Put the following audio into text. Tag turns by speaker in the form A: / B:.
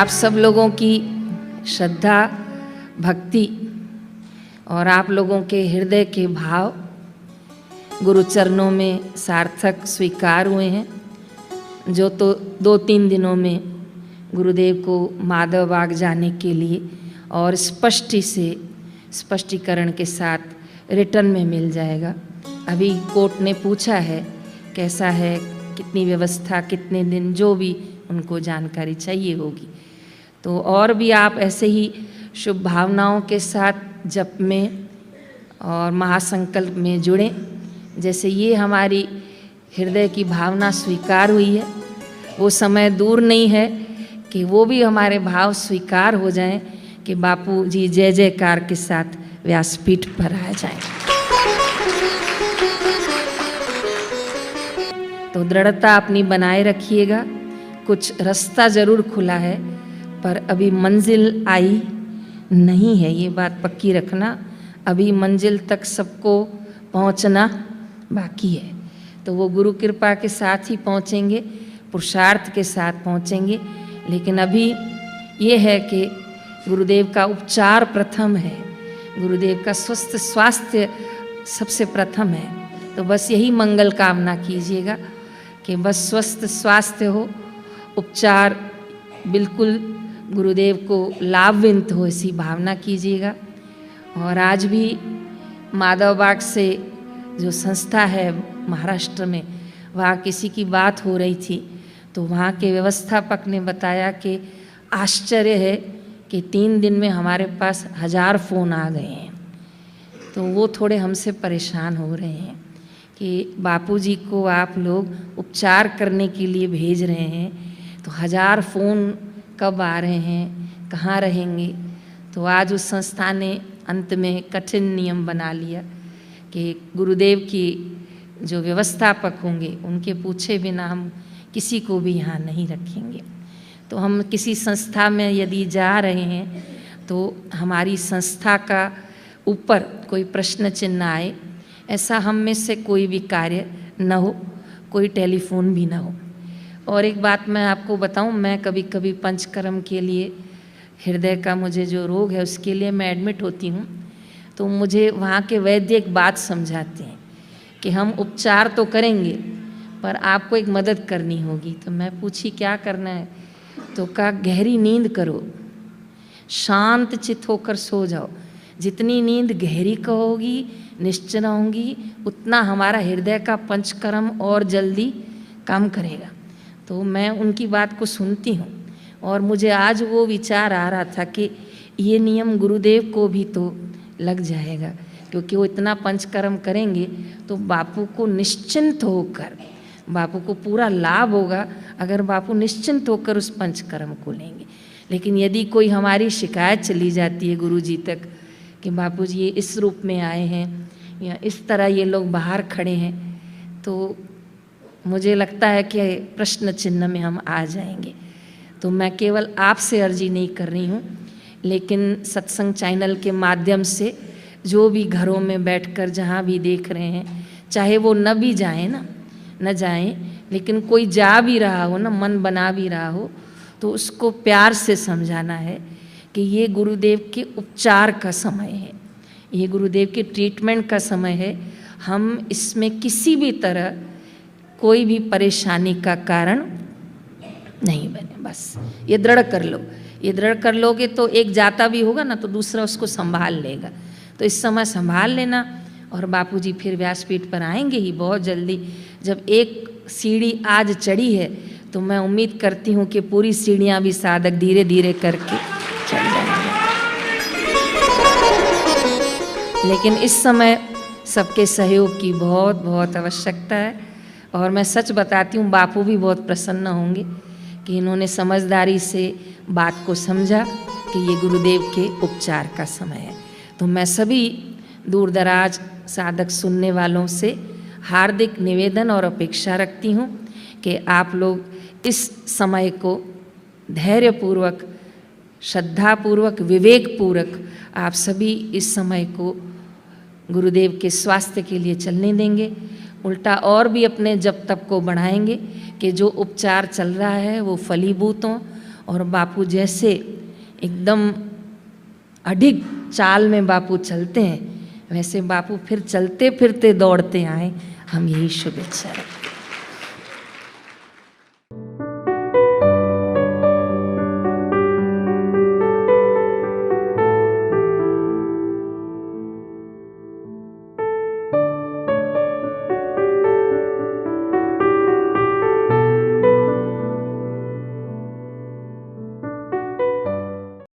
A: आप सब लोगों की श्रद्धा, भक्ति और आप लोगों के हृदय के भाव गुरु चरणों में सार्थक स्वीकार हुए हैं। जो तो 2-3 दिनों में गुरुदेव को माधव बाग जाने के लिए और स्पष्टीकरण के साथ रिटर्न में मिल जाएगा। अभी कोर्ट ने पूछा है कैसा है, कितनी व्यवस्था, कितने दिन, जो भी उनको जानकारी चाहिए होगी। तो और भी आप ऐसे ही शुभ भावनाओं के साथ जप में और महासंकल्प में जुड़ें। जैसे ये हमारी हृदय की भावना स्वीकार हुई है, वो समय दूर नहीं है कि वो भी हमारे भाव स्वीकार हो जाएं कि बापू जी जय जयकार के साथ व्यासपीठ पर आ जाएं। तो दृढ़ता अपनी बनाए रखिएगा। कुछ रास्ता जरूर खुला है पर अभी मंजिल आई नहीं है, ये बात पक्की रखना। अभी मंजिल तक सबको पहुंचना बाकी है। तो वो गुरु कृपा के साथ ही पहुंचेंगे, पुरुषार्थ के साथ पहुंचेंगे। लेकिन अभी ये है कि गुरुदेव का उपचार प्रथम है, गुरुदेव का स्वस्थ स्वास्थ्य सबसे प्रथम है। तो बस यही मंगल कामना कीजिएगा कि बस स्वस्थ स्वास्थ्य हो, उपचार बिल्कुल गुरुदेव को लाभविंत हो, ऐसी भावना कीजिएगा। और आज भी माधव बाग से जो संस्था है महाराष्ट्र में, वहाँ किसी की बात हो रही थी तो वहाँ के व्यवस्थापक ने बताया कि आश्चर्य है कि 3 दिन में हमारे पास 1000 फ़ोन आ गए हैं। तो वो थोड़े हमसे परेशान हो रहे हैं कि बापूजी को आप लोग उपचार करने के लिए भेज रहे हैं, तो 1000 फ़ोन कब आ रहे हैं, कहाँ रहेंगे। तो आज उस संस्था ने अंत में कठिन नियम बना लिया कि गुरुदेव की जो व्यवस्थापक होंगे उनके पूछे बिना हम किसी को भी यहाँ नहीं रखेंगे। तो हम किसी संस्था में यदि जा रहे हैं तो हमारी संस्था का ऊपर कोई प्रश्न चिन्ह आए, ऐसा हम में से कोई भी कार्य न हो, कोई टेलीफोन भी न हो। और एक बात मैं आपको बताऊं, मैं कभी कभी पंचकर्म के लिए, हृदय का मुझे जो रोग है उसके लिए मैं एडमिट होती हूँ। तो मुझे वहाँ के वैद्य एक बात समझाते हैं कि हम उपचार तो करेंगे पर आपको एक मदद करनी होगी। तो मैं पूछी क्या करना है, तो कहा गहरी नींद करो, शांत चित्त होकर सो जाओ। जितनी नींद गहरी कहोगी, निश्चल होंगी, उतना हमारा हृदय का पंचकर्म और जल्दी काम करेगा। तो मैं उनकी बात को सुनती हूँ और मुझे आज वो विचार आ रहा था कि ये नियम गुरुदेव को भी तो लग जाएगा, क्योंकि वो इतना पंचकर्म करेंगे तो बापू को निश्चिंत होकर, बापू को पूरा लाभ होगा अगर बापू निश्चिंत होकर उस पंचकर्म को लेंगे। लेकिन यदि कोई हमारी शिकायत चली जाती है गुरु जी तक कि बापू जी ये इस रूप में आए हैं या इस तरह ये लोग बाहर खड़े हैं, तो मुझे लगता है कि प्रश्न चिन्ह में हम आ जाएंगे। तो मैं केवल आपसे अर्जी नहीं कर रही हूँ, लेकिन सत्संग चैनल के माध्यम से जो भी घरों में बैठकर जहाँ भी देख रहे हैं, चाहे वो न भी जाएं ना, न जाएं, लेकिन कोई जा भी रहा हो ना, मन बना भी रहा हो, तो उसको प्यार से समझाना है कि ये गुरुदेव के उपचार का समय है, ये गुरुदेव के ट्रीटमेंट का समय है। हम इसमें किसी भी तरह कोई भी परेशानी का कारण नहीं बने। बस ये दृढ़ कर लो, ये दृढ़ कर लोगे तो एक जाता भी होगा ना तो दूसरा उसको संभाल लेगा। तो इस समय संभाल लेना। और बापूजी फिर व्यासपीठ पर आएंगे ही बहुत जल्दी। जब एक सीढ़ी आज चढ़ी है तो मैं उम्मीद करती हूँ कि पूरी सीढ़ियाँ भी साधक धीरे धीरे करके चढ़ जाएंगे। लेकिन इस समय सबके सहयोग की बहुत बहुत आवश्यकता है। और मैं सच बताती हूँ, बापू भी बहुत प्रसन्न होंगे कि इन्होंने समझदारी से बात को समझा कि ये गुरुदेव के उपचार का समय है। तो मैं सभी दूर दराज साधक सुनने वालों से हार्दिक निवेदन और अपेक्षा रखती हूँ कि आप लोग इस समय को धैर्यपूर्वक, श्रद्धापूर्वक, विवेकपूर्वक आप सभी इस समय को गुरुदेव के स्वास्थ्य के लिए चलने देंगे। उल्टा और भी अपने जप तप को बढ़ाएंगे कि जो उपचार चल रहा है वो फलीभूत हों और बापू जैसे एकदम अडिग चाल में बापू चलते हैं, वैसे बापू फिर चलते फिरते दौड़ते आए। हम यही शुभेच्छा रखते हैं।